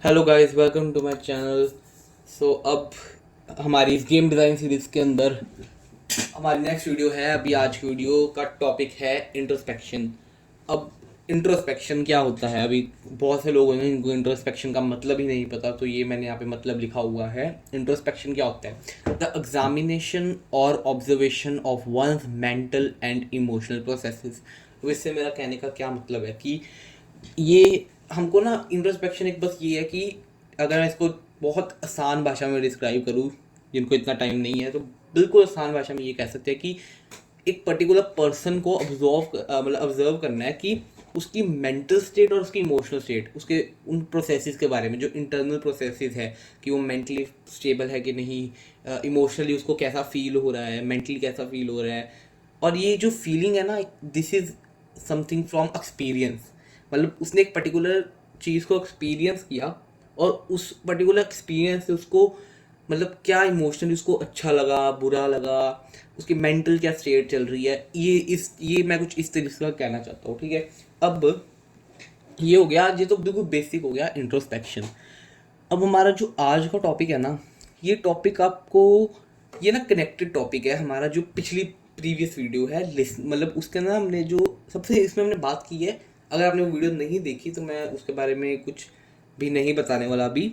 Hello guys, welcome to my channel. अब हमारी इस गेम डिज़ाइन सीरीज़ के अंदर हमारी नेक्स्ट वीडियो है। अभी आज की वीडियो का टॉपिक है इंट्रोस्पेक्शन। अब इंट्रोस्पेक्शन क्या होता है? अभी बहुत से लोग हैं जिनको इंट्रोस्पेक्शन का मतलब ही नहीं पता, तो ये मैंने यहाँ पे मतलब लिखा हुआ है। इंट्रोस्पेक्शन क्या होता है? द एग्जामिनेशन और observation of one's mental and emotional processes. तो इससे मेरा कहने का क्या मतलब है कि ये हमको ना इंट्रोस्पेक्शन एक बस ये है कि अगर मैं इसको बहुत आसान भाषा में डिस्क्राइब करूँ, जिनको इतना टाइम नहीं है, तो बिल्कुल आसान भाषा में ये कह सकते हैं कि एक पर्टिकुलर पर्सन को ऑब्जर्व करना है कि उसकी मेंटल स्टेट और उसकी इमोशनल स्टेट, उसके उन प्रोसेसेस के बारे में, जो इंटरनल प्रोसेसेस है कि वो मेंटली स्टेबल है कि नहीं, इमोशनली उसको कैसा फील हो रहा है, मेंटली कैसा फील हो रहा है। और ये जो फीलिंग है ना, this is something from experience. मतलब उसने एक पर्टिकुलर चीज़ को एक्सपीरियंस किया और उस पर्टिकुलर एक्सपीरियंस से उसको मतलब क्या इमोशनली उसको अच्छा लगा, बुरा लगा, उसकी मेंटल क्या स्टेट चल रही है, ये मैं कुछ इस तरीके से कहना चाहता हूँ। ठीक है, अब ये हो गया, ये तो बिल्कुल बेसिक हो गया इंट्रोस्पेक्शन। अब हमारा जो आज का टॉपिक है ना, ये टॉपिक आपको, ये ना कनेक्टेड टॉपिक है हमारा जो पिछली प्रीवियस वीडियो है लिस्ट, मतलब उसके ना हमने जो सबसे इसमें हमने बात की है। अगर आपने वो वीडियो नहीं देखी तो मैं उसके बारे में कुछ भी नहीं बताने वाला अभी।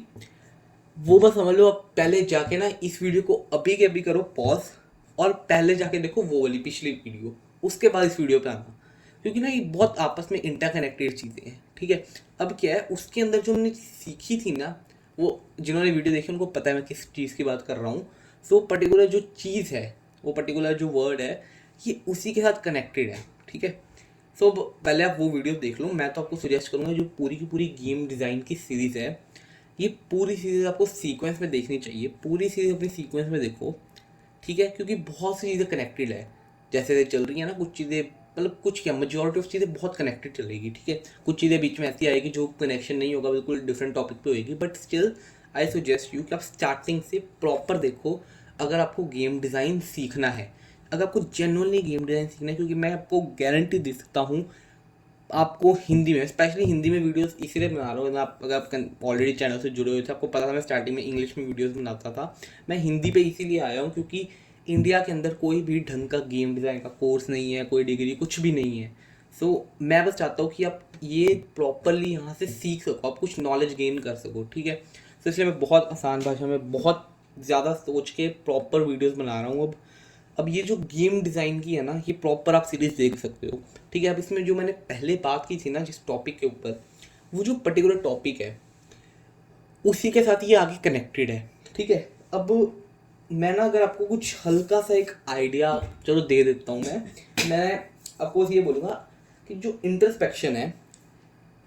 वो बस समझ लो, आप पहले जाके ना इस वीडियो को अभी के अभी करो पॉज, और पहले जाके देखो वो वाली पिछली वीडियो, उसके बाद इस वीडियो पे आना, क्योंकि ना ये बहुत आपस में इंटरकनेक्टेड चीज़ें हैं। ठीक है, अब क्या है उसके अंदर जो हमने सीखी थी ना, वो जिन्होंने वीडियो देखी उनको पता है मैं किस चीज़ की बात कर रहा हूँ। सो पर्टिकुलर जो चीज़ है, वो पर्टिकुलर जो वर्ड है, ये उसी के साथ कनेक्टेड है। ठीक है, सो पहले आप वो वीडियो देख लो। मैं तो आपको सजेस्ट करूँगा जो पूरी की पूरी गेम डिज़ाइन की सीरीज़ है, ये पूरी सीरीज़ आपको सीक्वेंस में देखनी चाहिए। पूरी सीरीज़ अपनी सीक्वेंस में देखो, ठीक है, क्योंकि बहुत सी चीज़ें कनेक्टेड है। जैसे चल रही है ना कुछ चीज़ें, मतलब कुछ क्या, मेजॉरिटी ऑफ चीज़ें बहुत कनेक्टेड चलेगी। ठीक है, कुछ चीज़ें बीच में ऐसी आएगी जो कनेक्शन नहीं होगा, बिल्कुल डिफरेंट टॉपिक पे होएगी, but still I suggest you कि आप स्टार्टिंग से प्रॉपर देखो। अगर आपको गेम डिज़ाइन सीखना है, अगर आपको जेनुअनली गेम डिज़ाइन सीखना है, क्योंकि मैं आपको गारंटी दे सकता हूँ आपको हिंदी में, स्पेशली हिंदी में वीडियोस इसलिए बना रहा हूँ। आप अगर आप ऑलरेडी चैनल से जुड़े हुए थे, आपको पता था मैं स्टार्टिंग में इंग्लिश में वीडियोस बनाता था। मैं हिंदी पे इसीलिए आया हूँ क्योंकि इंडिया के अंदर कोई भी ढंग का गेम डिज़ाइन का कोर्स नहीं है, कोई डिग्री कुछ भी नहीं है। मैं बस चाहता हूँ कि आप ये प्रॉपरली यहाँ से सीख सको, आप कुछ नॉलेज गेन कर सको। ठीक है, तो इसलिए मैं बहुत आसान भाषा में बहुत ज़्यादा सोच के प्रॉपर वीडियोज़ बना रहा हूँ। अब ये जो गेम डिज़ाइन की है ना, ये प्रॉपर आप सीरीज देख सकते हो। ठीक है, अब इसमें जो मैंने पहले बात की थी ना जिस टॉपिक के ऊपर, वो जो पर्टिकुलर टॉपिक है उसी के साथ ये आगे कनेक्टेड है। ठीक है, अब मैं ना अगर आपको कुछ हल्का सा एक आइडिया चलो दे देता हूँ। मैं आपको ये बोलूँगा कि जो इंट्रोस्पेक्शन है,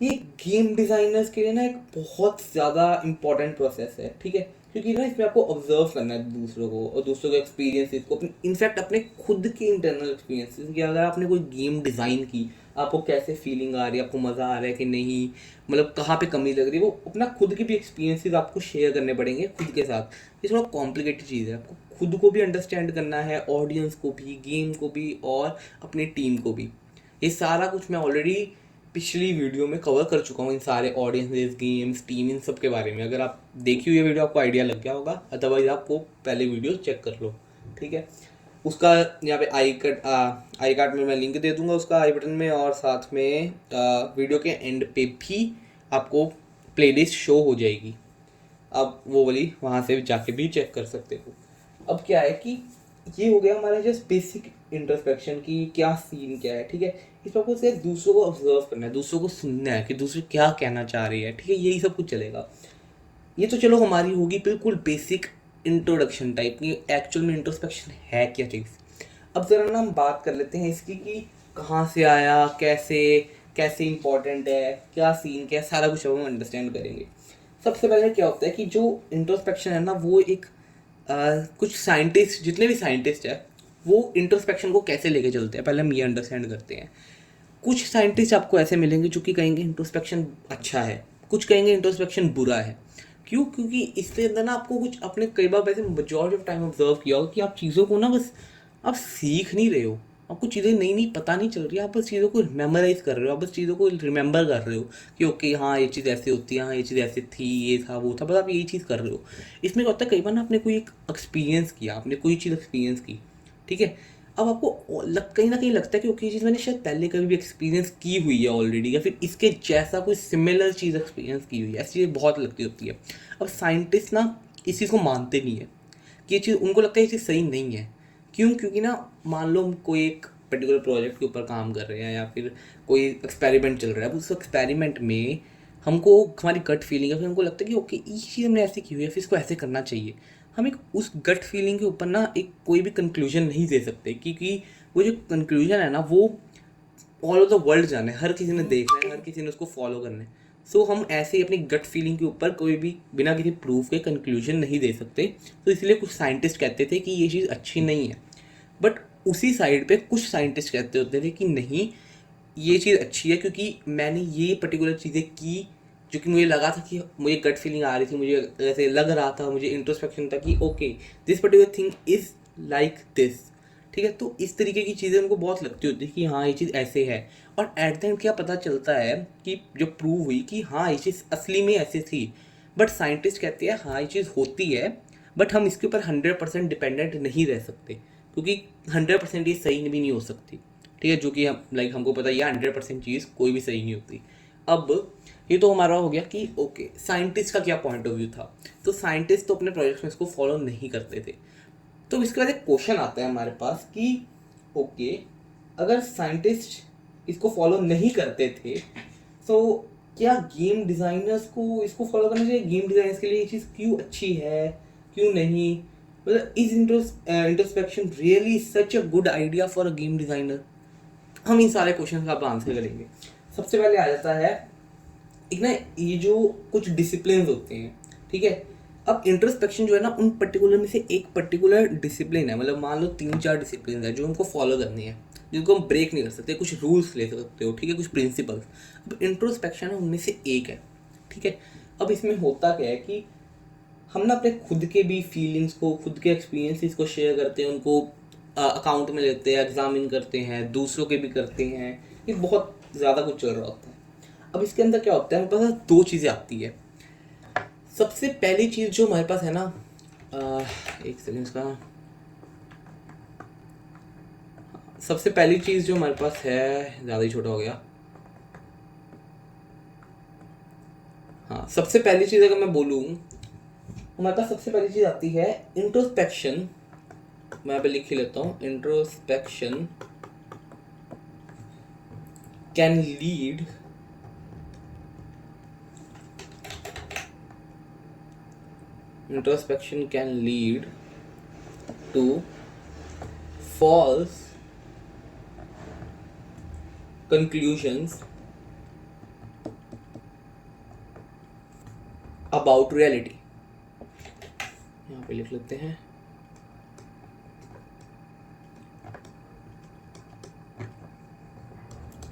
ये गेम डिज़ाइनर्स के लिए ना एक बहुत ज़्यादा इम्पॉर्टेंट प्रोसेस है। ठीक है, क्योंकि ना इसमें आपको ऑब्जर्व करना है दूसरों को, और दूसरों के एक्सपीरियंसेस को, अपने इनफैक्ट अपने खुद के इंटरनल एक्सपीरियंसेस कि अगर आपने कोई गेम डिज़ाइन की, आपको कैसे फीलिंग आ रही है, आपको मज़ा आ रहा है कि नहीं, मतलब कहाँ पे कमी लग रही है, वो अपना खुद के भी एक्सपीरियंसेस आपको शेयर करने पड़ेंगे खुद के साथ। ये थोड़ा कॉम्प्लिकेटेड चीज़ है, आपको खुद को भी अंडरस्टैंड करना है, ऑडियंस को भी, गेम को भी, और अपनी टीम को भी। ये सारा कुछ मैं ऑलरेडी पिछली वीडियो में कवर कर चुका हूँ, इन सारे ऑडियंसेस, गेम्स, टीम, इन सब के बारे में। अगर आप देखी हुई वीडियो आपको आइडिया लग गया होगा, अदरवाइज आप वो पहले वीडियो चेक कर लो। ठीक है, उसका यहाँ पे आई कार्ड में मैं लिंक दे दूंगा उसका, आई बटन में, और साथ में वीडियो के एंड पे भी आपको प्लेलिस्ट शो हो जाएगी। आप वो वाली वहाँ से जाके भी चेक कर सकते हो। अब क्या है कि ये हो गया हमारा जस्ट बेसिक इंट्रोस्पेक्शन की क्या सीन क्या है। ठीक है, इसमें आपको सिर्फ दूसरों को ऑब्जर्व करना है, दूसरों को सुनना है कि दूसरे क्या कहना चाह रही है। ठीक है, यही सब कुछ चलेगा। ये तो चलो हमारी होगी बिल्कुल बेसिक इंट्रोडक्शन टाइप की, एक्चुअल में इंट्रोस्पेक्शन है क्या चीज़। अब ज़रा ना हम बात कर लेते हैं इसकी कि कहाँ से आया, कैसे कैसे इंपॉर्टेंट है, क्या सीन क्या है, सारा कुछ अब हम अंडरस्टैंड करेंगे। सबसे पहले क्या होता है कि जो इंट्रोस्पेक्शन है ना, वो एक कुछ साइंटिस्ट, जितने भी साइंटिस्ट है, वो इंट्रोस्पेक्शन को कैसे लेके चलते हैं, पहले हम ये अंडरस्टैंड करते हैं। कुछ साइंटिस्ट आपको ऐसे मिलेंगे जो कि कहेंगे इंट्रोस्पेक्शन अच्छा है, कुछ कहेंगे इंट्रोस्पेक्शन बुरा है। क्यों? क्योंकि इसके अंदर ना आपको कुछ अपने, कई बार वैसे मेजॉरिटी ऑफ टाइम ऑब्जर्व किया होगा कि आप चीज़ों को ना बस आप सीख नहीं रहे हो, आपको चीज़ें नई नई पता नहीं चल रही है, आप बस चीज़ों को मेमोराइज कर रहे हो, आप बस चीज़ों को रिमेंबर कर रहे हो कि ओके हाँ ये चीज़ ऐसे होती है, हाँ ये चीज़ ऐसे थी, ये था वो था, बस आप यही चीज़ कर रहे हो। इसमें क्या होता है, कई बार ना आपने कोई एक एक्सपीरियंस किया, आपने कोई चीज़ एक्सपीरियंस की, ठीक है, अब आपको कहीं ना कहीं लगता है कि ओके ये चीज़ मैंने शायद पहले कभी भी एक्सपीरियंस की हुई है ऑलरेडी, या फिर इसके जैसा कोई सिमिलर चीज़ एक्सपीरियंस की हुई है, ऐसी चीज़ें बहुत लगती होती है। अब साइंटिस्ट ना इस चीज़ को मानते नहीं है कि ये चीज़, उनको लगता है ये चीज़ सही नहीं है। क्यों? क्योंकि ना मान लो हम कोई एक पर्टिकुलर प्रोजेक्ट के ऊपर काम कर रहे हैं, या फिर कोई एक्सपेरिमेंट चल रहा है, अब उस एक्सपेरिमेंट में हमको हमारी गट फीलिंग है, फिर हमको लगता है कि ओके ये चीज़ हमने ऐसे की हुई है, फिर इसको ऐसे करना चाहिए। हम एक उस गट फीलिंग के ऊपर ना एक कोई भी कंक्लूजन नहीं दे सकते, क्योंकि वो जो कंक्लूजन है ना वो ऑल ओवर द वर्ल्ड जाना है, हर किसी ने देखना है, हर किसी ने उसको फॉलो करना है। सो हम ऐसे ही अपनी गट फीलिंग के ऊपर कोई भी बिना किसी प्रूफ के कंक्लूजन नहीं दे सकते। तो इसलिए कुछ साइंटिस्ट कहते थे कि ये चीज़ अच्छी नहीं है, बट उसी साइड पे कुछ साइंटिस्ट कहते होते थे कि नहीं ये चीज़ अच्छी है, क्योंकि मैंने ये पर्टिकुलर चीज़ें की जो कि मुझे लगा था कि मुझे गट फीलिंग आ रही थी, मुझे ऐसे लग रहा था, मुझे इंट्रोस्पेक्शन था कि okay this particular thing is like this, ठीक है। तो इस तरीके की चीज़ें उनको बहुत लगती होती है कि हाँ ये चीज़ ऐसे है, और एट द एंड क्या पता चलता है कि जो प्रूव हुई कि हाँ ये चीज़ असली में ऐसे थी, बट साइंटिस्ट कहते हैं हाँ ये चीज़ होती है, बट हम इसके ऊपर 100% डिपेंडेंट नहीं रह सकते, क्योंकि 100% ये सही भी नहीं हो सकती, ठीक है। जो कि हम लाइक हमको पता है 100% चीज़ कोई भी सही नहीं होती। अब ये तो हमारा हो गया कि ओके साइंटिस्ट का क्या पॉइंट ऑफ व्यू था। तो साइंटिस्ट तो अपने प्रोजेक्ट में इसको फॉलो नहीं करते थे। तो इसके बाद एक क्वेश्चन आता है हमारे पास कि ओके अगर साइंटिस्ट इसको फॉलो नहीं करते थे तो क्या गेम डिज़ाइनर्स को इसको फॉलो करना चाहिए? गेम डिज़ाइनर्स के लिए ये चीज़ क्यों अच्छी है, क्यों नहीं? मतलब is introspection really such a good idea for a game designer? हम इन सारे क्वेश्चन का आंसर करेंगे। सबसे पहले आ जाता है एक ना ये जो कुछ डिसिप्लिन होते हैं, ठीक है। अब इंट्रोस्पेक्शन जो है ना उन पर्टिकुलर में से एक पर्टिकुलर डिसिप्लिन है, मतलब मान लो 3-4 डिसिप्लिन है जो हमको फॉलो करनी है, जिनको हम ब्रेक नहीं कर सकते, कुछ रूल्स ले सकते हो, ठीक है, कुछ प्रिंसिपल्स। अब इंट्रोस्पेक्शन है उनमें से एक है, ठीक है। अब इसमें होता क्या है कि हम ना अपने खुद के भी फीलिंग्स को, खुद के एक्सपीरियंसेस को शेयर करते हैं, उनको अकाउंट में लेते हैं, एग्जामिन करते हैं, दूसरों के भी करते हैं, ये बहुत ज़्यादा कुछ चल रहा होता है। अब इसके अंदर क्या होता है, हमारे पास दो चीज़ें आती है। सबसे पहली चीज़ जो हमारे पास है ना, एक सेकेंड इसका, सबसे पहली चीज़ जो हमारे पास है, ज़्यादा ही छोटा हो गया, हाँ सबसे पहली चीज़ अगर मैं बोलूँ, हमारे पास सबसे पहली चीज़ आती है इंट्रोस्पेक्शन। मैं यहाँ पे लिख ही लेता हूँ, introspection can lead introspection can lead to false conclusions about reality। यहाँ पे लिख लेते हैं,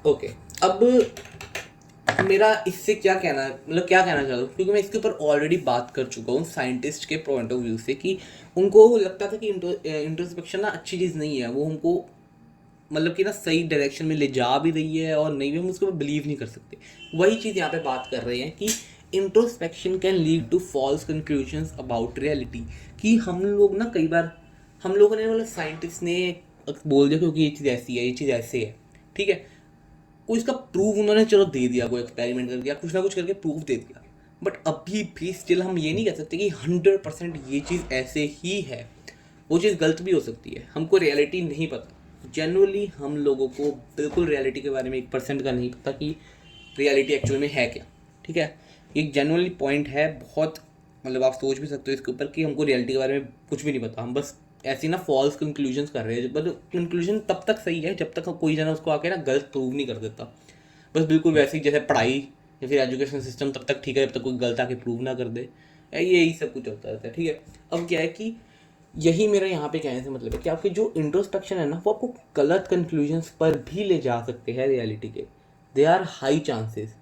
ओके। अब मेरा इससे क्या कहना है, मतलब क्या कहना चाहता हूँ, क्योंकि मैं इसके ऊपर ऑलरेडी बात कर चुका हूँ साइंटिस्ट के पॉइंट ऑफ व्यू से, कि उनको लगता था कि इंट्रोस्पेक्शन ना अच्छी चीज़ नहीं है, वो हमको मतलब कि ना सही डायरेक्शन में ले जा भी रही है और नहीं भी, हम उसके ऊपर बिलीव नहीं कर सकते। वही चीज़ यहाँ पे बात कर रहे हैं कि introspection can lead to false conclusions about reality. कि हम लोग ना कई बार, हम लोगों ने मतलब साइंटिस्ट ने बोल दिया क्योंकि ये चीज़ ऐसी है, ये चीज़ ऐसे है, ठीक है, कोई इसका प्रूफ उन्होंने चलो दे दिया, कोई एक्सपेरिमेंट कर दिया, कुछ ना कुछ करके प्रूफ दे दिया, बट अभी भी स्टिल हम ये नहीं कह सकते कि 100% ये चीज़ ऐसे ही है। वो चीज़ गलत भी हो सकती है, हमको रियलिटी नहीं पता। जनरली हम लोगों को बिल्कुल रियलिटी के बारे में 1% का नहीं पता कि रियलिटी एक्चुअल में है क्या, ठीक है। एक जनरली पॉइंट है बहुत, मतलब आप सोच भी सकते हो इसके ऊपर कि हमको रियलिटी के बारे में कुछ भी नहीं पता, हम बस ऐसी ना फॉल्स कंक्लूजन्स कर रहे हैं। बट कंक्लूजन तब तक सही है जब तक कोई जना उसको आके ना गलत प्रूव नहीं कर देता। बस बिल्कुल वैसे ही जैसे पढ़ाई या फिर एजुकेशन सिस्टम तब तक ठीक है जब तक कोई गलत आके प्रूव ना कर दे, यही सब कुछ होता रहता है, ठीक है। अब क्या है कि यही मेरा यहाँ पे कहने से मतलब है कि आपके जो इंट्रोस्पेक्शन है ना वो आपको गलत कंक्लूजन्स पर भी ले जा सकते हैं रियलिटी के, they are high chances.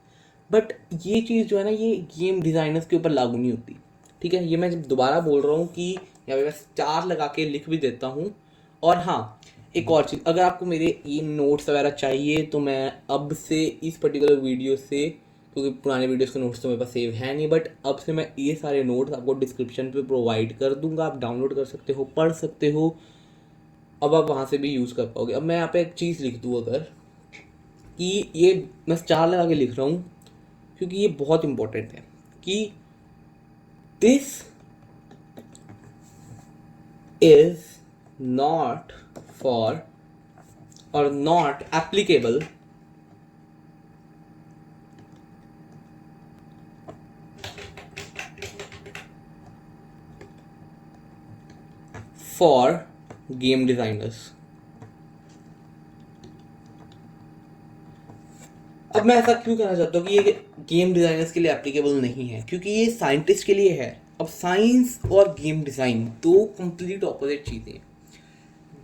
But ये चीज़ जो है ना ये गेम डिज़ाइनर्स के ऊपर लागू नहीं होती, ठीक है। ये मैं जब दोबारा बोल रहा हूँ कि यहाँ पे मैं स्टार लगा के लिख भी देता हूँ। और हाँ, एक और चीज़, अगर आपको मेरे ये नोट्स वगैरह चाहिए तो मैं अब से इस पर्टिकुलर वीडियो से, क्योंकि पुराने वीडियोस के नोट्स तो मेरे पास सेव है नहीं, बट अब से मैं ये सारे नोट्स आपको डिस्क्रिप्शन पे प्रोवाइड कर दूंगा, आप डाउनलोड कर सकते हो, पढ़ सकते हो, अब आप वहाँ से भी यूज़ कर पाओगे। अब मैं यहाँ पे एक चीज़ लिख दूँ अगर, कि ये मैं स्टार लगा के लिख रहा हूँ क्योंकि ये बहुत इंपॉर्टेंट है कि this is not for or not applicable for game designers। अब मैं ऐसा क्यों कहना चाहता हूँ कि ये गेम डिज़ाइनर्स के लिए एप्लीकेबल नहीं है, क्योंकि ये साइंटिस्ट के लिए है। अब साइंस और गेम डिज़ाइन दो कंप्लीट ऑपोजिट चीज़ें हैं।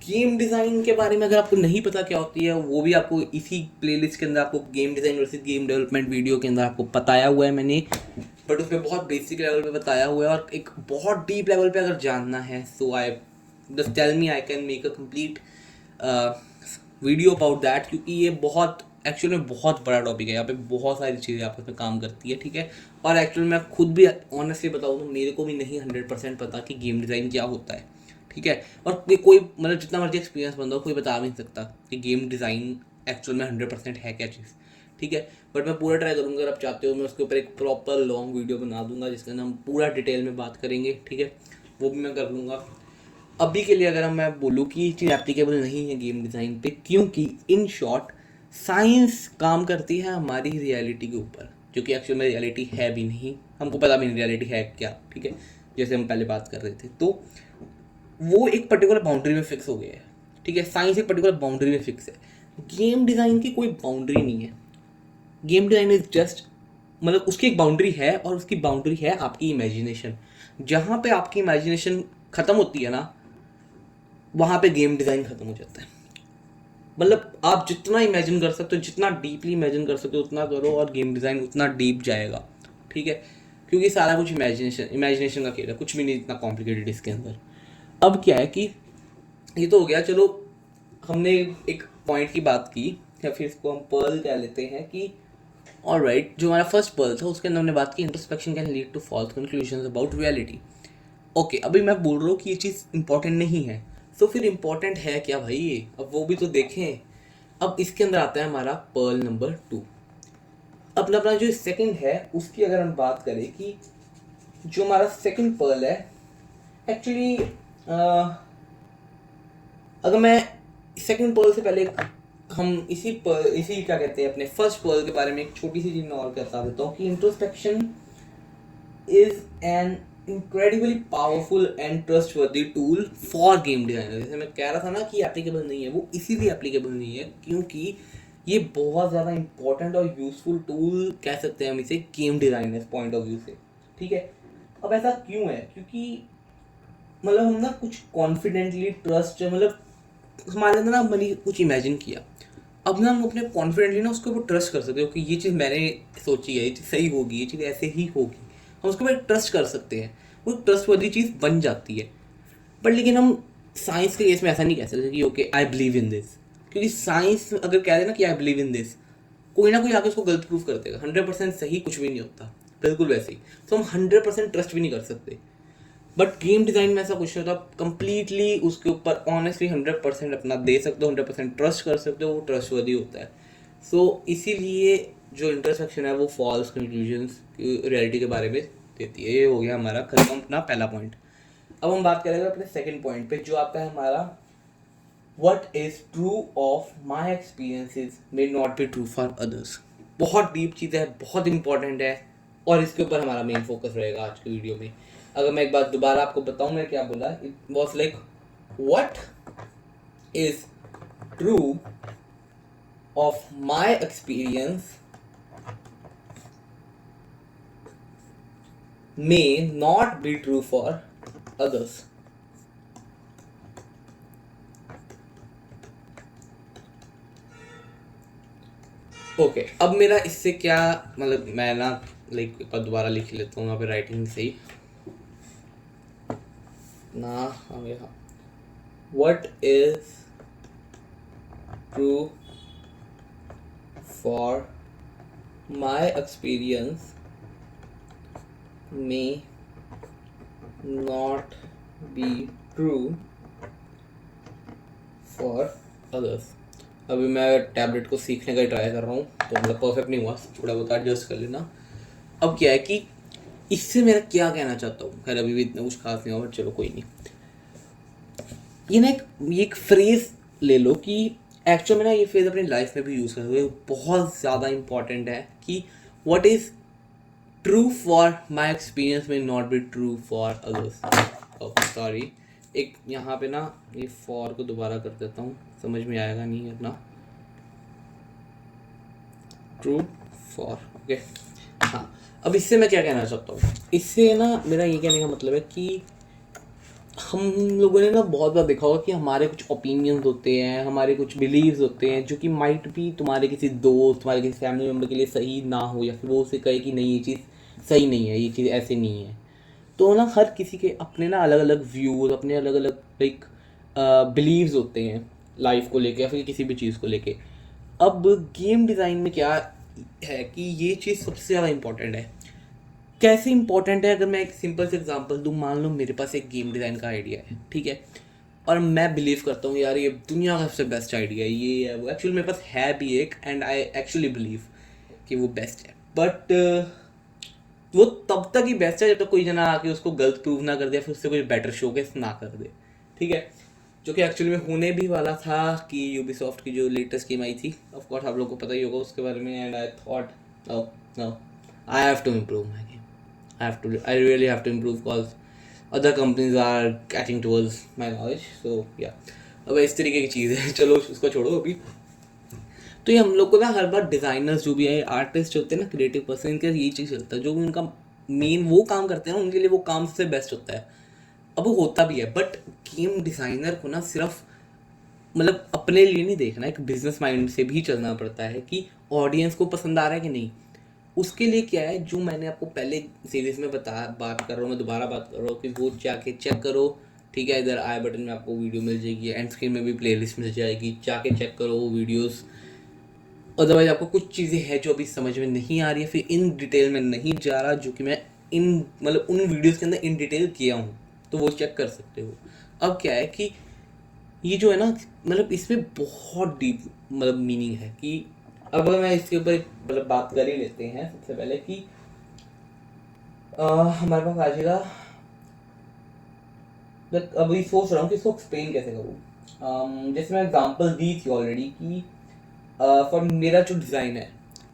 गेम डिज़ाइन के बारे में अगर आपको नहीं पता क्या होती है, वो भी आपको इसी प्लेलिस्ट के अंदर आपको game design versus game development video के अंदर आपको बताया हुआ है मैंने, बट उसमें बहुत बेसिक लेवल पे बताया हुआ है। और एक बहुत डीप लेवल पे अगर जानना है so I just tell me, I can make a complete video about that, क्योंकि ये बहुत एक्चुअल में बहुत बड़ा टॉपिक है। यहाँ पे बहुत सारी चीज़ें आपस में काम करती है, ठीक है। और एक्चुअल में खुद भी ऑनेस्टली बताऊँ तो मेरे को भी नहीं 100% पता कि गेम डिज़ाइन क्या होता है, ठीक है। और कोई मतलब जितना मर्जी एक्सपीरियंस बंदा हो, कोई बता भी नहीं सकता कि गेम डिज़ाइन एक्चुअल में 100% है क्या चीज़, ठीक है। बट मैं पूरा ट्राई करूँगा, अगर आप चाहते हो मैं उसके ऊपर एक प्रॉपर लॉन्ग वीडियो बना दूंगा जिसके अंदर हम पूरा डिटेल में बात करेंगे, ठीक है। वो भी मैं कर लूँगा। अभी के लिए अगर मैं बोलूँ कि ये चीज़ एप्लीकेबल नहीं है गेम डिज़ाइन पे, क्योंकि इन शॉर्ट साइंस काम करती है हमारी रियलिटी के ऊपर, जो कि एक्चुअल में रियलिटी है भी नहीं, हमको पता भी नहीं रियलिटी है क्या, ठीक है। जैसे हम पहले बात कर रहे थे, तो वो एक पर्टिकुलर बाउंड्री में फिक्स हो गया है, ठीक है। साइंस एक पर्टिकुलर बाउंड्री में फिक्स है, गेम डिज़ाइन की कोई बाउंड्री नहीं है। गेम डिज़ाइन इज जस्ट मतलब उसकी एक बाउंड्री है, और उसकी बाउंड्री है आपकी इमेजिनेशन। जहाँ पे आपकी इमेजिनेशन ख़त्म होती है ना, वहाँ पे गेम डिज़ाइन ख़त्म हो जाता है। मतलब आप जितना इमेजिन कर सकते हो, जितना डीपली इमेजिन कर सकते हो उतना करो, और गेम डिज़ाइन उतना डीप जाएगा, ठीक है। क्योंकि सारा कुछ इमेजिनेशन का खेल है, कुछ भी नहीं इतना कॉम्प्लिकेटेड इसके अंदर। अब क्या है कि ये तो हो गया, चलो हमने एक पॉइंट की बात की, या फिर इसको हम पर्ल कह लेते हैं कि ऑलराइट, जो हमारा फर्स्ट पर्ल था उसके अंदर हमने बात की introspection can lead to false conclusions about reality. Okay, अभी मैं बोल रहा हूँ कि ये चीज़ इंपॉर्टेंट नहीं है, तो फिर इंपॉर्टेंट है क्या भाई ये, अब वो भी तो देखें। अब इसके अंदर आता है हमारा पर्ल नंबर 2। अपना अपना जो सेकंड है उसकी अगर हम बात करें कि जो हमारा सेकंड पर्ल है एक्चुअली, अगर मैं सेकंड पर्ल से पहले हम इसी क्या कहते हैं अपने फर्स्ट पर्ल के बारे में एक छोटी सी चीज़ मैं और बता देता हूँ कि introspection is an incredibly powerful and trustworthy tool for game designer. जैसे मैं कह रहा था ना कि एप्लीकेबल नहीं है, वो इसीलिए एप्लीकेबल नहीं है क्योंकि ये बहुत ज़्यादा इंपॉर्टेंट और यूजफुल टूल कह सकते हैं हम इसे game designers point of view से, ठीक है। अब ऐसा क्यों है, क्योंकि मतलब हम ना कुछ कॉन्फिडेंटली ट्रस्ट, मतलब हमारे अंदर ना मैंने कुछ इमेजिन किया, अब ना हम अपने कॉन्फिडेंटली ना उसके ऊपर ट्रस्ट कर सकते हो कि ये चीज़ मैंने सोची है, ये चीज़ सही होगी, ये चीज़ ऐसे ही होगी, हम उसके ऊपर ट्रस्ट कर सकते हैं, वो ट्रस्टवर्दी चीज़ बन जाती है। बट लेकिन हम साइंस के केस में ऐसा नहीं कह सकते कि okay I believe in this, क्योंकि साइंस अगर कह दे ना कि आई बिलीव इन दिस, कोई ना कोई आके उसको गलत प्रूफ कर देगा। 100% सही कुछ भी नहीं होता, बिल्कुल वैसे ही, तो हम 100% ट्रस्ट भी नहीं कर सकते। बट गेम डिज़ाइन में ऐसा कुछ नहीं होता, कंप्लीटली उसके ऊपर ऑनेस्टली 100% अपना दे सकते हो, 100% ट्रस्ट कर सकते हो, वो ट्रस्टवर्दी होता है। सो इसीलिए जो इंटरसेक्शन है वो फॉल्स कंक्लूजन्स रियलिटी के बारे में देती है। ये हो गया हमारा खत्म अपना पहला पॉइंट। अब हम बात करेंगे अपने सेकंड पॉइंट पे, जो आपका है हमारा what is true of my experiences may not be true for others. बहुत डीप चीज़ है, बहुत इंपॉर्टेंट है, और इसके ऊपर हमारा मेन फोकस रहेगा आज के वीडियो में। अगर मैं एक बात दोबारा आपको बताऊं मैं क्या बोला, it was like what is true of my experience may not be true for others. Okay, अब मेरा इससे क्या मतलब, मैं ना लाइक एक बार दोबारा लिख लेता हूँ यहाँ पे राइटिंग से ही ना, हम यहाँ what is true for my experience may not be true for others. अभी मैं टैबलेट को सीखने का ट्राई कर रहा हूँ, तो मतलब परफेक्ट नहीं हुआ, थोड़ा बहुत एडजस्ट कर लेना। अब क्या है कि इससे मेरा क्या कहना चाहता हूँ, खैर अभी भी इतना कुछ खास नहीं हुआ, बट चलो कोई नहीं। ये ना एक फ्रेज ले लो कि एक्चुअल में ना ये फ्रेज अपनी लाइफ में भी यूज़ कर सकते हो, बहुत ज़्यादा इंपॉर्टेंट है कि what is true for my experience may not be true for others. Sorry, एक यहाँ पे ना ये फॉर को दोबारा कर देता हूँ, समझ में आएगा नहीं करना। True for, okay. हाँ, अब इससे मैं क्या कहना चाहता हूँ, इससे ना मेरा ये कहने का मतलब है कि हम लोगों ने ना बहुत बार देखा होगा कि हमारे कुछ ओपिनियंस होते हैं, हमारे कुछ बिलीव्स होते हैं जो कि माइट भी तुम्हारे किसी दोस्त, तुम्हारे किसी फैमिली मेम्बर के लिए सही ना हो, या फिर वो उसे कहे कि नहीं ये चीज़ सही नहीं है, ये चीज़ ऐसे नहीं है। तो ना हर किसी के अपने ना अलग अलग व्यूज़, अपने अलग अलग लाइक बिलीव्स होते हैं लाइफ को लेके या फिर किसी भी चीज़ को लेके। अब गेम डिज़ाइन में क्या है कि ये चीज़ सबसे ज़्यादा इंपॉर्टेंट है। कैसे इंपॉर्टेंट है, अगर मैं एक सिंपल से एग्जांपल दूं, मान लो मेरे पास एक गेम डिज़ाइन का आइडिया है, ठीक है, और मैं बिलीव करता हूँ यार ये दुनिया का सबसे बेस्ट आइडिया है, ये है वो, एक्चुअली मेरे पास है भी एक, एंड आई एक्चुअली बिलीव कि वो बेस्ट है, बट वो तब तक ही बेस्ट है जब तक कोई जना आके उसको गलत प्रूव ना कर दे, फिर उससे कोई बेटर शोकेस ना कर दे, ठीक है। जो कि एक्चुअली में होने भी वाला था कि यूबीसॉफ्ट की जो लेटेस्ट गेम आई थी, ऑफ कोर्स आप लोगों को पता ही होगा उसके बारे में, and I thought no I have to improve my game, I really have to improve because other companies are catching towards my knowledge, so yeah। अब इस तरीके की चीज़ है, चलो उसको छोड़ो अभी। तो ये हम लोग को ना हर बार डिज़ाइनर्स जो भी है, आर्टिस्ट होते हैं ना, क्रिएटिव पर्सन, इनका यही चीज़ चलता है, जो भी उनका मेन वो काम करते हैं ना, उनके लिए वो काम सबसे बेस्ट होता है। अब वो होता भी है, बट गेम डिज़ाइनर को ना सिर्फ मतलब अपने लिए नहीं देखना, एक बिजनेस माइंड से भी चलना पड़ता है कि ऑडियंस को पसंद आ रहा है कि नहीं। उसके लिए क्या है, जो मैंने आपको पहले सीरीज़ में बात कर रहा हूँ, मैं दोबारा बात कर रहा हूँ कि वो जाके चेक करो, ठीक है। इधर आई बटन में आपको वीडियो मिल जाएगी, एंड स्क्रीन में भी प्लेलिस्ट मिल जाएगी, जाके चेक करो वो वीडियोस। अदरवाइज आपको कुछ चीज़ें हैं जो अभी समझ में नहीं आ रही है, फिर इन डिटेल में नहीं जा रहा, जो कि मैं इन मतलब उन वीडियोज़ के अंदर इन डिटेल किया हूँ, तो वो चेक कर सकते हो। अब क्या है कि ये जो है ना, मतलब इसमें बहुत डीप मतलब मीनिंग है कि अब मैं इसके ऊपर मतलब बात कर ही लेते हैं सबसे पहले कि हमारे पास आ जाएगा, बट अभी सोच रहा हूँ कि इसको एक्सप्लेन कैसे करूँ। जैसे मैं एग्जांपल दी थी ऑलरेडी कि फॉर मेरा जो डिज़ाइन है,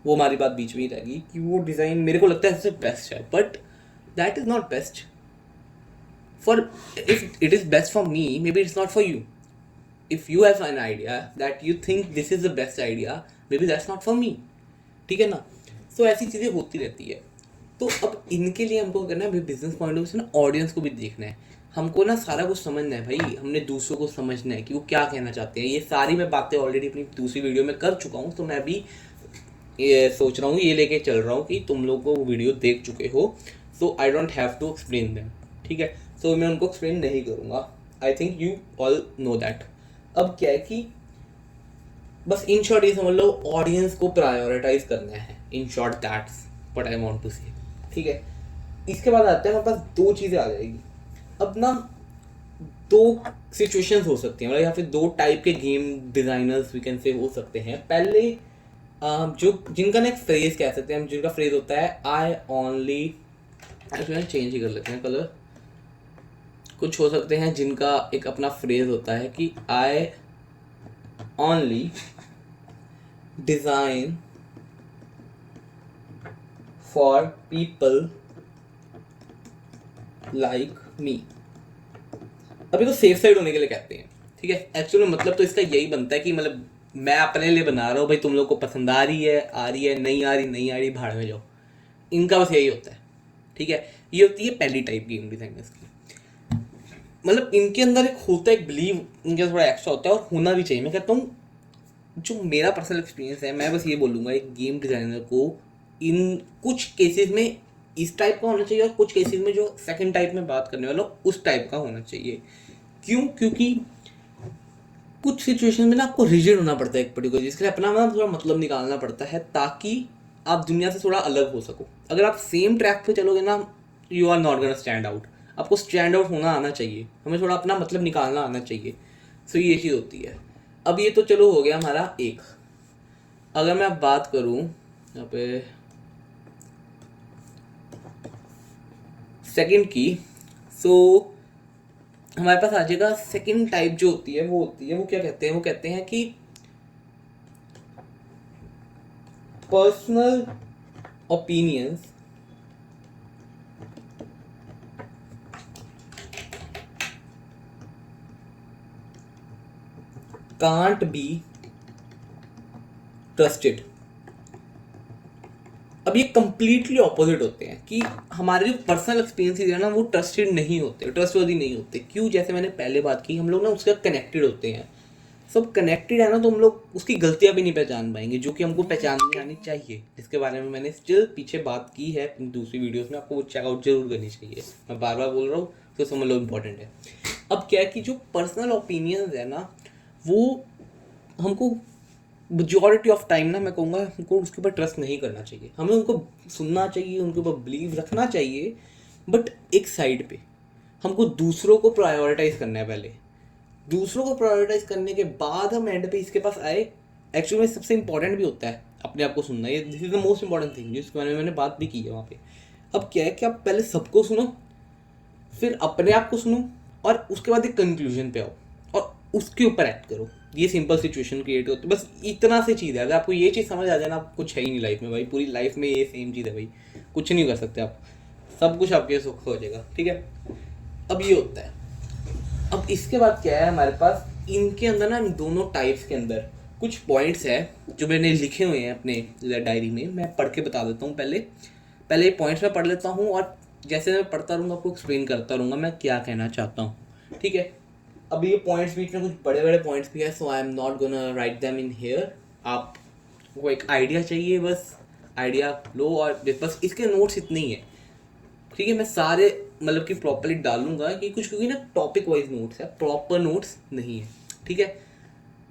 वो हमारी बात बीच में ही रहेगी कि वो डिज़ाइन मेरे को लगता है सबसे बेस्ट है, but that is not best for, if it is best for me, may be it's not for you. if you have an idea that you think this is the best idea, maybe that's not for me, ठीक है ना। so ऐसी चीज़ें होती रहती है। तो अब इनके लिए हमको करना है, बिजनेस पॉइंट ऑफ व्यू से ना ऑडियंस को भी देखना है, हमको ना सारा कुछ समझना है भाई, हमने दूसरों को समझना है कि वो क्या कहना चाहते हैं। ये सारी मैं बातें ऑलरेडी अपनी दूसरी वीडियो में कर चुका हूँ, तो मैं भी ये सोच रहा हूँ, ये लेके चल रहा हूँ कि तुम लोग को वीडियो देख चुके हो, so I don't have to explain them, ठीक है। सो मैं उनको एक्सप्लेन नहीं करूँगा, I think you all know that. अब क्या है कि बस इन शॉर्ट ये समझ लो, ऑडियंस को प्रायोरिटाइज करना है, in short that's what I want to say, ठीक है। इसके बाद आते हैं, हमारे पास दो चीज़ें आ जाएगी। अब ना दो सिचुएशंस हो सकती हैं, मतलब या फिर दो टाइप के game designers we can say हो सकते हैं। पहले जो जिनका ना एक फ्रेज कह सकते हैं हम, जिनका फ्रेज होता है आई ओनली, एक्चुअली चेंज ही कर लेते हैं कलर, कुछ हो सकते हैं जिनका एक अपना फ्रेज होता है कि आई only design for people like मी। अभी तो सेफ साइड होने के लिए कहते हैं, ठीक है। एक्चुअली मतलब तो इसका यही बनता है कि मतलब मैं अपने लिए बना रहा हूँ भाई, तुम लोग को पसंद आ रही है नहीं आ रही भाड़ में जाओ, इनका बस यही होता है, ठीक है। ये होती है पहली टाइप गेम डिज़ाइनर्स की, मतलब इनके अंदर एक होता है, एक बिलीव इनके थोड़ा एक्स्ट्रा होता है, और होना भी चाहिए। मैं कहता हूँ जो मेरा पर्सनल एक्सपीरियंस है, मैं बस ये बोलूँगा एक गेम डिज़ाइनर को इन कुछ केसेस में इस टाइप का होना चाहिए, और कुछ केसेस में जो सेकंड टाइप में बात करने वाला उस टाइप का होना चाहिए। क्यों? क्योंकि कुछ सिचुएशन में ना आपको रिजिड होना पड़ता है एक पर्टिकुलर चीज़ के लिए, अपना ना थोड़ा मतलब निकालना पड़ता है ताकि आप दुनिया से थोड़ा अलग हो सको। अगर आप सेम ट्रैक पे चलोगे ना, you are not gonna stand out. आपको स्टैंड आउट होना आना चाहिए, हमें थोड़ा अपना मतलब निकालना आना चाहिए। सो ये चीज़ होती है। अब ये तो चलो हो गया हमारा एक। अगर मैं अब बात करूँ यहाँ पे सेकंड की, सो हमारे पास आ जाएगा सेकंड टाइप जो होती है, वो क्या कहते हैं, वो कहते हैं कि personal opinions can't be trusted. अब ये कंप्लीटली ऑपोजिट होते हैं कि हमारे जो पर्सनल एक्सपीरियंसेस है ना वो ट्रस्टेड नहीं होते, ट्रस्टवर्दी नहीं होते। क्यों? जैसे मैंने पहले बात की, हम लोग ना उसका कनेक्टेड होते हैं। सब कनेक्टेड है ना, तो हम लोग उसकी गलतियां भी नहीं पहचान पाएंगे जो कि हमको पहचाननी आनी चाहिए, जिसके बारे में मैंने स्टिल पीछे बात की है अपनी दूसरी वीडियोस में। आपको वो चेकआउट जरूर करनी चाहिए, मैं बार बार बोल रहा हूँ तो समझ लो इम्पोर्टेंट है। अब क्या है कि जो पर्सनल ओपिनियंस है ना, वो हमको मेजॉरिटी ऑफ टाइम ना मैं कहूँगा हमको उसके ऊपर ट्रस्ट नहीं करना चाहिए। हमें उनको सुनना चाहिए, उनके ऊपर बिलीव रखना चाहिए, बट एक साइड पे हमको दूसरों को प्रायोरिटाइज करना है पहले। दूसरों को प्रायोरिटाइज करने के बाद हम एंड पे इसके पास आए। एक्चुअली में सबसे इंपॉर्टेंट भी होता है अपने आप को सुनना, ये this is the most important thing जिसके बारे में मैंने बात भी की है वहाँ पे। अब क्या है कि आप पहले सबको सुनो, फिर अपने आप को सुनो, और उसके बाद एक कंक्लूजन पे आओ और उसके ऊपर एक्ट करो। ये सिंपल सिचुएशन क्रिएट होती है, बस इतना से चीज़ है। अगर आपको ये चीज़ समझ आ जाए ना, आप कुछ है ही नहीं लाइफ में भाई, पूरी लाइफ में ये सेम चीज़ है भाई, कुछ नहीं कर सकते आप, सब कुछ आपके सुख हो जाएगा। ठीक है, अब ये होता है। अब इसके बाद क्या है हमारे पास, इनके अंदर ना, इन दोनों टाइप्स के अंदर कुछ पॉइंट्स है जो मैंने लिखे हुए हैं अपने डायरी में। मैं पढ़ के बता देता हूँ। पहले पहले पॉइंट्स मैं पढ़ लेता हूँ, और जैसे मैं पढ़ता रहूँगा आपको एक्सप्लेन करता रहूँगा मैं क्या कहना चाहता हूँ। ठीक है, अब ये पॉइंट्स बीच में कुछ बड़े बड़े पॉइंट्स भी है, so I am not gonna write them in here. आपको एक आइडिया चाहिए, बस आइडिया लो, और बस इसके नोट्स इतने ही है। ठीक है, मैं सारे मतलब कि प्रॉपरली डालूंगा कि कुछ, क्योंकि ना टॉपिक वाइज नोट्स है, प्रॉपर नोट्स नहीं है। ठीक है,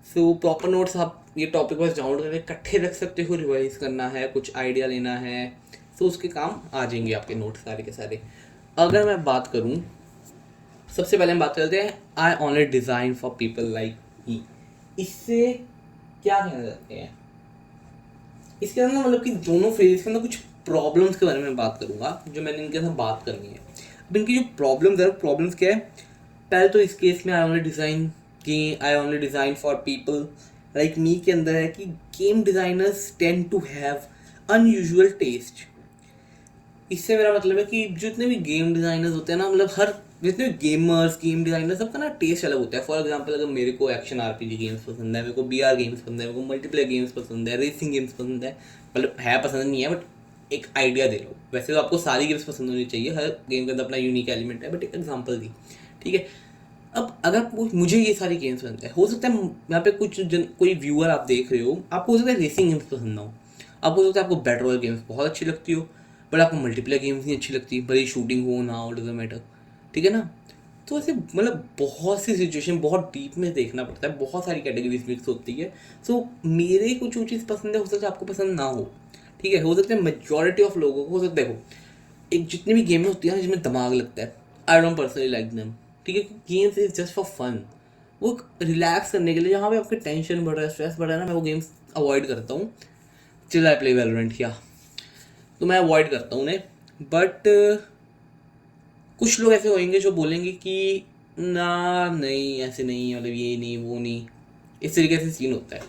सो प्रॉपर नोट्स आप ये टॉपिक वाइज डाउनलोड करके इकट्ठे रख सकते हो, रिवाइज करना है, कुछ आइडिया लेना है, तो उसके काम आ जाएंगे आपके नोट्स सारे के सारे। अगर मैं बात करूँ, सबसे पहले हम बात करते हैं आई only design for people like मी। इससे क्या कहना चाहते हैं? इसके अंदर मतलब कि दोनों फेजेस के अंदर कुछ प्रॉब्लम्स के बारे में बात करूंगा जो मैंने इनके अंदर बात करनी है। अब इनकी जो प्रॉब्लम्स है, प्रॉब्लम्स क्या है? पहले तो इस केस में I only design for people like me के अंदर है कि game designers tend to have unusual taste. इससे मेरा मतलब है कि जितने भी गेम डिज़ाइनर्स होते हैं ना, मतलब हर जितने भी गेमर्स, गेम डिज़ाइनर, सबका ना टेस्ट अलग होता है। फॉर एग्जांपल, अगर मेरे को एक्शन आरपीजी गेम्स पसंद है, मेरे को बीआर गेम्स पसंद है, मेरे को मल्टीप्लेयर गेम्स पसंद है, रेसिंग गेम्स पसंद है, मतलब है पसंद नहीं है बट एक आइडिया दे रहा हूँ। वैसे तो आपको सारी गेम्स पसंद होनी चाहिए, हर गेम के अंदर अपना यूनिक एलिमेंट है, बट एक एग्जाम्पल दी। ठीक है, अब अगर मुझे ये सारी गेम्स पसंद है, हो सकता है यहाँ पे कोई व्यूअर आप देख रहे हो, आपको हो सकता है रेसिंग गेम्स पसंद ना हो, आपको हो सकता है आपको बैटल रॉयल गेम्स बहुत अच्छी लगती हो, बट आपको मल्टीप्लेयर गेम्स नहीं अच्छी लगती, भले शूटिंग हो ना हो, डजंट मैटर। ठीक है ना? तो ऐसे मतलब बहुत सी सिचुएशन, बहुत डीप में देखना पड़ता है, बहुत सारी कैटेगरीज मिक्स होती है। सो मेरे को जो चीज़ पसंद है हो सकता है आपको पसंद ना हो। ठीक है, हो सकता है मेजॉरिटी ऑफ लोगों को हो सकता है। देखो, एक जितनी भी गेमें होती है ना जिसमें दिमाग लगता है, I don't personally like them. ठीक है, games is just for fun, वो रिलैक्स करने के लिए, जहाँ पे आपके टेंशन बढ़ रहा है, स्ट्रेस बढ़ रहा है ना, मैं वो गेम्स अवॉइड करता हूँ। चिल आई प्ले वैलोरेंट किया तो मैं अवॉइड करता हूँ उन्हें। बट कुछ लोग ऐसे होंगे जो बोलेंगे कि ना नहीं ऐसे नहीं, मतलब ये नहीं वो नहीं, इस तरीके से सीन होता है।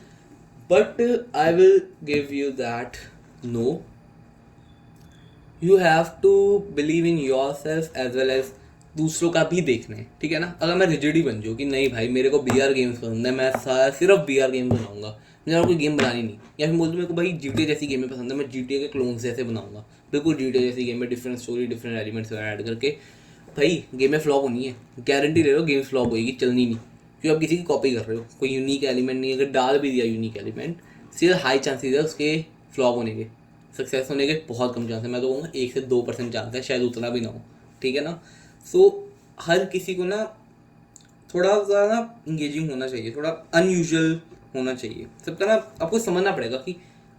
But I will give you that no, you have to believe in yourself as well as दूसरों का भी देखना है। ठीक है ना? अगर मैं रिजिड ही बन जाऊँ कि नहीं भाई मेरे को बीआर गेम्स पसंद है, मैं सिर्फ बीआर गेम्स बनाऊंगा, मुझे और कोई गेम बनानी नहीं, या फिर बोल दूँ मेरे को भाई जीटीए जैसी गेमें पसंद है, मैं जीटीए के क्लोन्स जैसे बनाऊंगा, बिल्कुल जीटीए जैसी गेम में डिफरेंट स्टोरी, डिफरेंट एलिमेंट्स वगैरह ऐड करके, भाई गेमें फ्लॉप होनी है, गारंटी ले लो गेम्स फ्लॉप होगी, चलनी नहीं, क्योंकि आप किसी की कॉपी कर रहे हो, कोई यूनिक एलिमेंट नहीं, अगर डाल भी दिया यूनिक एलिमेंट, सिर्फ हाई चांसेस है उसके फ्लॉप होने के, सक्सेस होने के बहुत कम चांस है। मैं तो कहूँगा 1 से 2% चांस है, शायद उतना भी ना हो। ठीक है ना? सो हर किसी को ना थोड़ा सा ना इंगेजिंग होना चाहिए, थोड़ा अनयूजुअल होना चाहिए सबका ना। आपको समझना पड़ेगा कि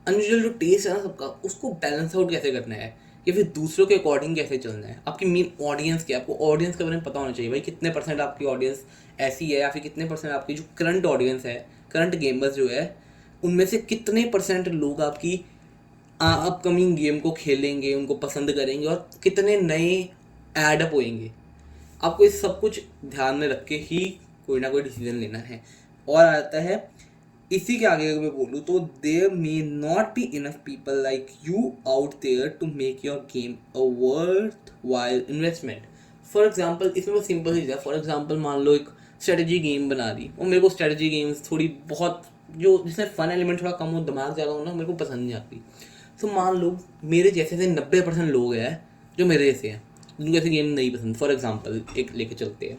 अनयूजुअल जो टेस्ट है ना सबका, उसको बैलेंस आउट कैसे करना है, या फिर दूसरों के अकॉर्डिंग कैसे चलना है। आपकी मेन ऑडियंस क्या है, आपको ऑडियंस के बारे में पता होना चाहिए भाई, कितने परसेंट आपकी ऑडियंस ऐसी है, या फिर कितने परसेंट आपकी जो करंट ऑडियंस है, करंट गेमर्स जो है, उनमें से कितने परसेंट लोग आपकी अपकमिंग गेम को खेलेंगे, उनको पसंद करेंगे, और कितने नए एडअप होएंगे। आपको इस सब कुछ ध्यान में रख के ही कोई ना कोई डिसीजन लेना है। और आता है इसी के आगे अगर मैं बोलूँ तो, there may not be enough people like you out there to make your game a worthwhile investment. For example, इसमें बहुत सिंपल चीज़ है। फॉर एग्जाम्पल मान लो एक स्ट्रेटजी गेम बना दी, और मेरे को स्ट्रेटजी गेम्स थोड़ी बहुत जो जिसमें फन एलिमेंट थोड़ा कम हो, दिमाग ज़्यादा हो ना, मेरे को पसंद नहीं आती। तो मान लो मेरे जैसे से 90% लोग हैं जो मेरे जैसे हैं, जिनको ऐसे गेम नहीं पसंद। फॉर एग्जाम्पल एक लेके चलते हैं।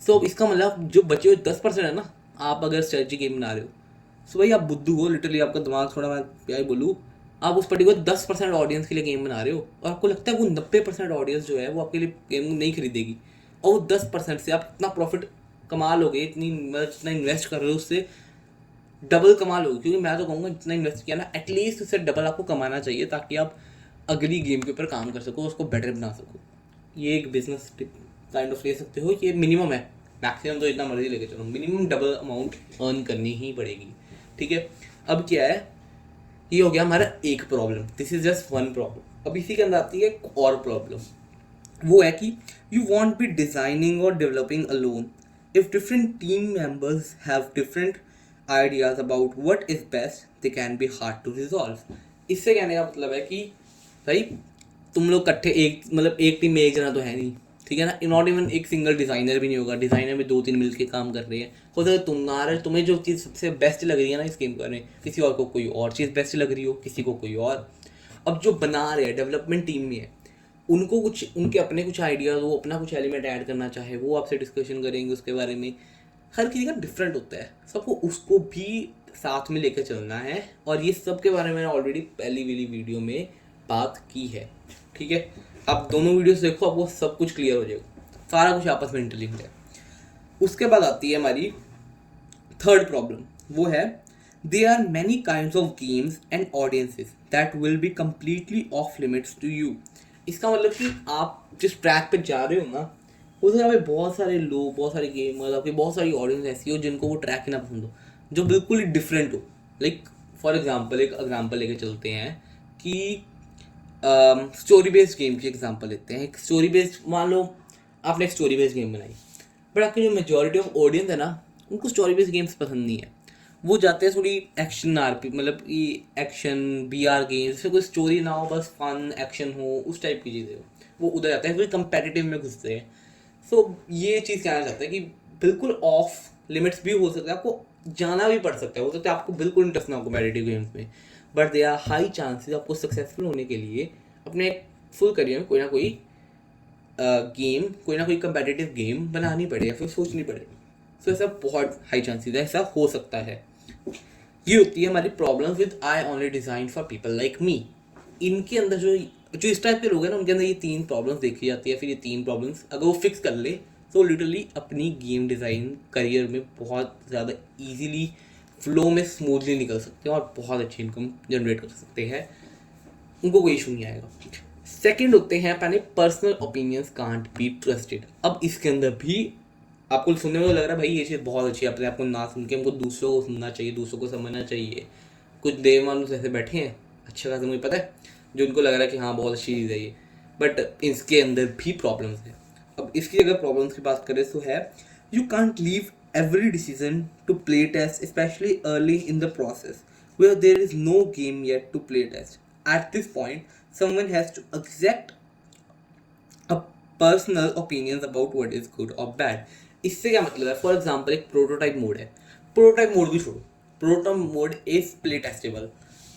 सो इसका मतलब जो बचे हुए 10% है ना, आप अगर स्ट्रेटजी गेम बना रहे हो, सो भाई आप बुद्धू हो, लिटरली आपका दिमाग थोड़ा, मैं क्या ही बोलूँ, आप उस पर्टिकुलर 10% ऑडियंस के लिए गेम बना रहे हो, और आपको लगता है वो 90% ऑडियंस जो है वो आपके लिए गेम नहीं खरीदेगी, और वो 10% से आप इतना प्रॉफिट कमा लोगे, इतनी जितना इन्वेस्ट कर रहे हो उससे डबल कमा लोगे। क्योंकि मैं तो कहूँगा जितना इन्वेस्ट किया ना, एटलीस्ट उससे डबल आपको कमाना चाहिए, ताकि आप अगली गेम के ऊपर काम कर सको, उसको बेटर बना सको। ये एक बिजनेस काइंड ऑफ ले सकते हो, ये मिनिमम है। मैक्सिमम तो इतना मर्जी लेके चलो, मिनिमम डबल अमाउंट अर्न करनी ही पड़ेगी। ठीक है, अब क्या है, ये हो गया हमारा एक problem, this is just one problem. अब इसी के अंदर आती है एक और प्रॉब्लम, वो है कि यू वॉन्ट बी डिजाइनिंग और developing alone. If different team members have different ideas about what is best, they can be hard to resolve. इससे कहने का मतलब है कि भाई तुम लोग इकट्ठे एक, मतलब एक टीम में एक जना तो है नहीं, ठीक है ना, नॉट इवन एक सिंगल डिज़ाइनर भी नहीं होगा, डिज़ाइनर में 2-3 मिलकर काम कर रहे हैं। हो सकता है तुम आ रहे, तुम्हें जो चीज़ सबसे बेस्ट लग रही है ना इस गेम में, किसी और को कोई और चीज़ बेस्ट लग रही हो, किसी को कोई और। अब जो बना रहे हैं, डेवलपमेंट टीम में है, उनको कुछ उनके अपने कुछ आइडियाज़, वो अपना कुछ एलिमेंट ऐड करना चाहे, वो आपसे डिस्कशन करेंगे उसके बारे में। हर किसी का डिफरेंट होता है, सबको उसको भी साथ में लेकर चलना है। और ये सब के बारे में मैंने ऑलरेडी पहली वाली वीडियो में बात की है। ठीक है, आप दोनों वीडियोस देखो, आपको सब कुछ क्लियर हो जाएगा, सारा कुछ आपस में इंटरलिंक्ड है। उसके बाद आती है हमारी थर्ड प्रॉब्लम, वो है they are many kinds of games and audiences that will be completely off limits to you. इसका मतलब कि आप जिस ट्रैक पे जा रहे हो ना, उस जगह पे बहुत सारे लोग, बहुत सारे गेमर्स, आपकी बहुत सारी ऑडियंस ऐसी हो जिनको वो ट्रैक ही ना पसंद हो, जो बिल्कुल ही डिफरेंट हो। लाइक फॉर एग्जाम्पल, एक एग्जाम्पल लेके चलते हैं कि स्टोरी बेस्ड गेम की एग्जांपल लेते हैं। एक स्टोरी बेस्ड, मान लो आपने एक स्टोरी बेस्ड गेम बनाई, बट आपकी जो मेजोरिटी ऑफ ऑडियंस है ना, उनको स्टोरी बेस्ड गेम्स पसंद नहीं है। वो जाते हैं थोड़ी एक्शन आरपी, मतलब कि एक्शन बी आर गेम्स, जिसमें कोई स्टोरी ना हो, बस फन एक्शन हो, उस टाइप की चीज़ें हो, वो उधर जाते हैं, फिर कंपेटिटिव में घुसते हैं। सो ये चीज़ कहना चाहता है कि बिल्कुल ऑफ लिमिट्स भी हो सकता है, आपको जाना भी पड़ सकता है, हो सकता है आपको बिल्कुल इंटरेस्ट ना हो कॉम्पिटिटिव गेम्स में, but they are high chances आपको सक्सेसफुल होने के लिए अपने फुल करियर में कोई ना कोई गेम, कोई ना कोई कंपेटिटिव गेम बनानी पड़े या फिर सोचनी पड़े। सो ऐसा बहुत हाई चांसेस है, ऐसा हो सकता है। ये होती है हमारी problem with I only design for people like मी। इनके अंदर जो जो इस टाइप के लोग हैं ना, उनके अंदर ये 3 प्रॉब्लम्स देखी जाती है। फिर ये 3 प्रॉब्लम्स अगर वो फिक्स कर ले, तो लिटरली अपनी गेम डिज़ाइन करियर में बहुत ज़्यादा ईजीली फ्लो में स्मूथली निकल सकते हैं और बहुत अच्छी इनकम जनरेट कर सकते हैं, उनको कोई इशू नहीं आएगा। सेकंड होते हैं अपने personal opinions can't be trusted. अब इसके अंदर भी आपको सुनने में लग रहा है भाई ये चीज़ बहुत अच्छी है, अपने आप को ना सुन के हमको दूसरों को सुनना चाहिए, दूसरों को समझना चाहिए। कुछ देव मानुस ऐसे बैठे हैं, अच्छा खासा मुझे पता है, जो उनको लग रहा है कि हाँ बहुत अच्छी चीज़ है ये, बट इसके अंदर भी प्रॉब्लम्स है। अब इसकी अगर प्रॉब्लम्स की बात करें तो है, you can't leave every decision to play test, especially early in the process where there is no game yet to play test. At this point, someone has to accept a personal opinions about what is good or bad. इससे क्या मतलब है, for example एक prototype mode है, prototype mode भी छोड़ो, prototype mode is play testable.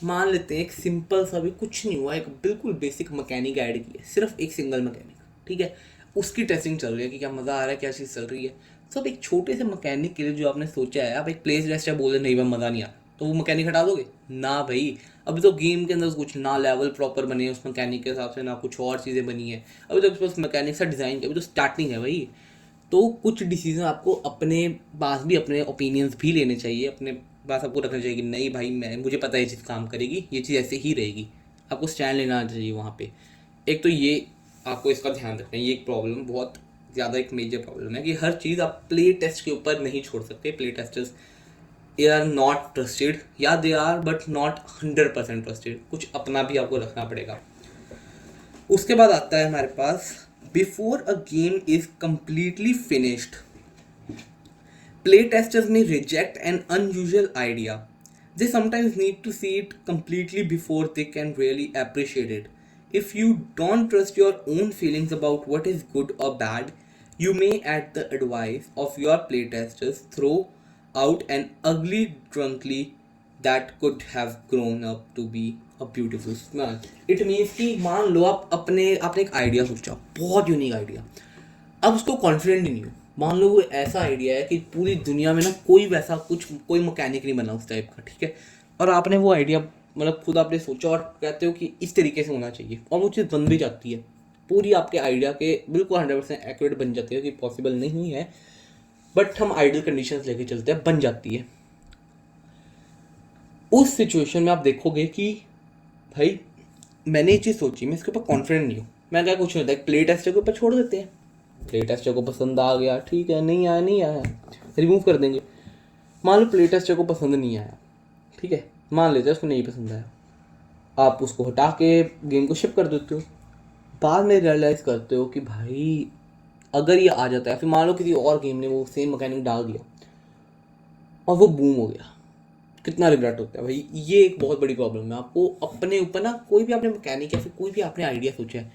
मान लेते हैं एक सिंपल सा भी कुछ नहीं हुआ, एक बिल्कुल बेसिक मैकेनिक ऐड की है, सिर्फ एक सिंगल मैकेनिक, ठीक है, उसकी टेस्टिंग चल रही है कि क्या मज़ा आ रहा है, क्या चीज़ चल रही है। सब एक छोटे से मैकेनिक के लिए जो आपने सोचा है, आप एक प्लेस टेस्ट है बोल रहे नहीं भाई मज़ा नहीं आता, तो वो मैकेनिक हटा दोगे ना भाई। अभी तो गेम के अंदर कुछ ना लेवल प्रॉपर बने हैं उस मैकेनिक के हिसाब से, ना कुछ और चीज़ें बनी है, अभी तो बस मैकेनिक सा डिज़ाइन, अभी तो स्टार्टिंग है भाई। तो कुछ डिसीजन आपको अपने पास भी अपने ओपिनियंस भी लेने चाहिए, अपने पास आपको रखना चाहिए कि नहीं भाई मैं मुझे पता है ये चीज़ काम करेगी, ये चीज़ ऐसे ही रहेगी। आपको स्टैंड लेना चाहिए वहाँ पे। एक तो ये आपको इसका ध्यान रखना है, ये एक प्रॉब्लम बहुत ज़्यादा एक मेजर प्रॉब्लम है कि हर चीज़ आप प्ले टेस्ट के ऊपर नहीं छोड़ सकते। Playtesters they are not trusted, या they are but not 100% trusted. कुछ अपना भी आपको रखना पड़ेगा। उसके बाद आता है हमारे पास before a game is completely finished, playtesters may reject an unusual idea. They sometimes need to see it completely before they can really appreciate it. If you don't trust your own feelings about what is good or bad, you may, at the advice of your playtesters, throw out an ugly drunkly that could have grown up to be a beautiful smile. It means कि मान लो आपने एक idea सोचा, बहुत unique idea, अब उसको confident ही नहीं हो। मान लो वो ऐसा आइडिया है कि पूरी दुनिया में ना कोई वैसा कोई मैकेनिक नहीं बना उस टाइप का, ठीक है, और आपने वो आइडिया मतलब खुद आपने सोचा और कहते हो कि इस तरीके से होना चाहिए, और वो चीज़ बन भी जाती है, पूरी आपके आइडिया के बिल्कुल 100% एक्यूरेट बन जाती है, कि पॉसिबल नहीं है बट हम आइडियल कंडीशंस लेके चलते हैं, बन जाती है। उस सिचुएशन में आप देखोगे कि भाई मैंने ये चीज़ सोची, मैं इसके ऊपर कॉन्फिडेंट नहीं हूँ, मैं क्या कुछ नहीं होता है, प्ले टेस्टर के ऊपर छोड़ देते हैं। प्ले टेस्टर को पसंद आ गया, ठीक है, नहीं आया रिमूव कर देंगे। मान लो प्ले टेस्टर को पसंद नहीं आया, ठीक है, मान लेते हैं उसको नहीं पसंद आया, आप उसको हटा के गेम को शिप कर देते हो। बाद में रियलाइज़ करते हो कि भाई अगर ये आ जाता है, फिर मान लो किसी और गेम ने वो सेम मैकेनिक डाल दिया और वो बूम हो गया, कितना रिग्रेट होता है भाई। ये एक बहुत बड़ी प्रॉब्लम है। आपको अपने ऊपर ना कोई भी आपने मैकेनिक या फिर कोई भी आपने आइडिया सोचा है,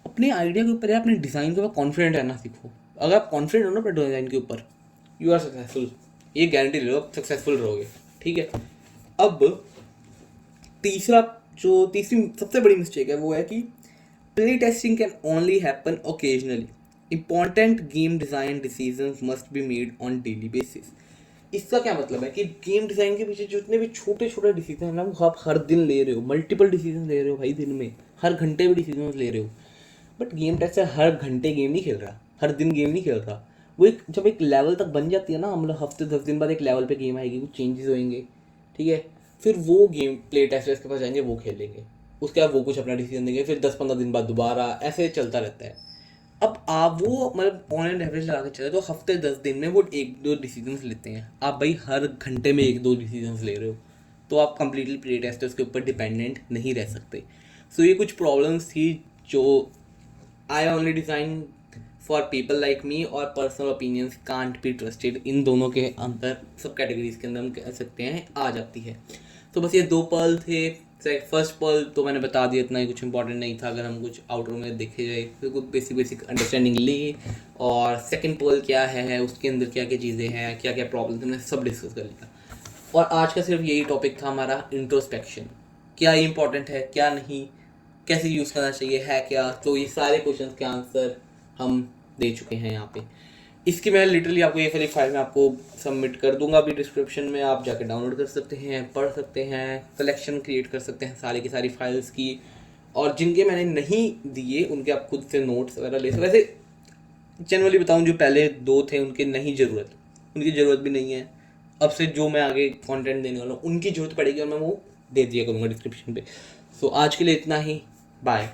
अपने आइडिया के ऊपर या अपने डिज़ाइन के ऊपर कॉन्फिडेंट रहना सीखो। अगर आप कॉन्फिडेंट हो ना अपने डिज़ाइन के ऊपर, यू आर सक्सेसफुल, ये गारंटी ले लो, आप सक्सेसफुल रहोगे, ठीक है। अब तीसरी सबसे बड़ी मिस्टेक है वो है कि play testing can only happen occasionally, important game design decisions must be made on daily basis. इसका क्या मतलब है कि गेम डिज़ाइन के पीछे जितने भी छोटे छोटे डिसीजन हैं ना, वो आप हर दिन ले रहे हो, मल्टीपल डिसीजन ले रहे हो भाई, दिन में हर घंटे में डिसीजन ले रहे हो। बट गेम टेस्टर हर घंटे गेम नहीं खेल रहा, हर दिन गेम नहीं खेल रहा। वो जब एक लेवल तक बन जाती है ना, मतलब हफ्ते 10 दिन बाद एक लेवल पे गेम आएगी, कुछ चेंजेस होंगे, ठीक है, फिर वो गेम प्ले टेस्टर्स के पास जाएंगे, वो खेलेंगे, उसके बाद वो कुछ अपना डिसीजन देंगे, फिर 10-15 दिन बाद दोबारा, ऐसे चलता रहता है। अब आप वो मतलब ऑन एवरेज लगा के चले तो हफ्ते 10 दिन में वो 1-2 डिसीजंस लेते हैं। आप भाई हर घंटे में 1-2 डिसीजंस ले रहे हो, तो आप कंप्लीटली प्ले टेस्टर्स के ऊपर डिपेंडेंट नहीं रह सकते। सो ये कुछ प्रॉब्लम्स थी जो I only design for people like me, और personal opinions can't be trusted, इन दोनों के अंदर सब कैटेगरीज के अंदर हम कह सकते हैं आ जाती है। तो बस ये 2 पर्ल थे। फर्स्ट पर्ल तो मैंने बता दिया, इतना ही कुछ इंपॉर्टेंट नहीं था, अगर हम कुछ आउटर में देखे जाए तो कुछ बेसिक अंडरस्टैंडिंग ले। और सेकंड पर्ल क्या है, उसके अंदर क्या क्या चीज़ें हैं, क्या क्या प्रॉब्लम हमने सब डिस्कस कर लिया। और आज का सिर्फ यही टॉपिक था हमारा, इंट्रोस्पेक्शन, क्या ये इंपॉर्टेंट है क्या नहीं, कैसे यूज़ करना चाहिए है क्या। तो ये सारे क्वेश्चन के आंसर हम दे चुके हैं यहाँ पे। इसकी मैं लिटरली आपको ये वाली फाइल में आपको सबमिट कर दूंगा अभी डिस्क्रिप्शन में, आप जाके डाउनलोड कर सकते हैं, पढ़ सकते हैं, कलेक्शन क्रिएट कर सकते हैं सारी की सारी फाइल्स की। और जिनके मैंने नहीं दिए उनके आप खुद से नोट्स वगैरह ले सकते। वैसे जनरली बताऊँ, जो पहले 2 थे उनकी नहीं ज़रूरत, उनकी ज़रूरत भी नहीं है। अब से जो मैं आगे कंटेंट देने वाला हूँ उनकी ज़रूरत पड़ेगी, और मैं वो दे दिया करूँगा डिस्क्रिप्शन पे। सो आज के लिए इतना ही, बाय।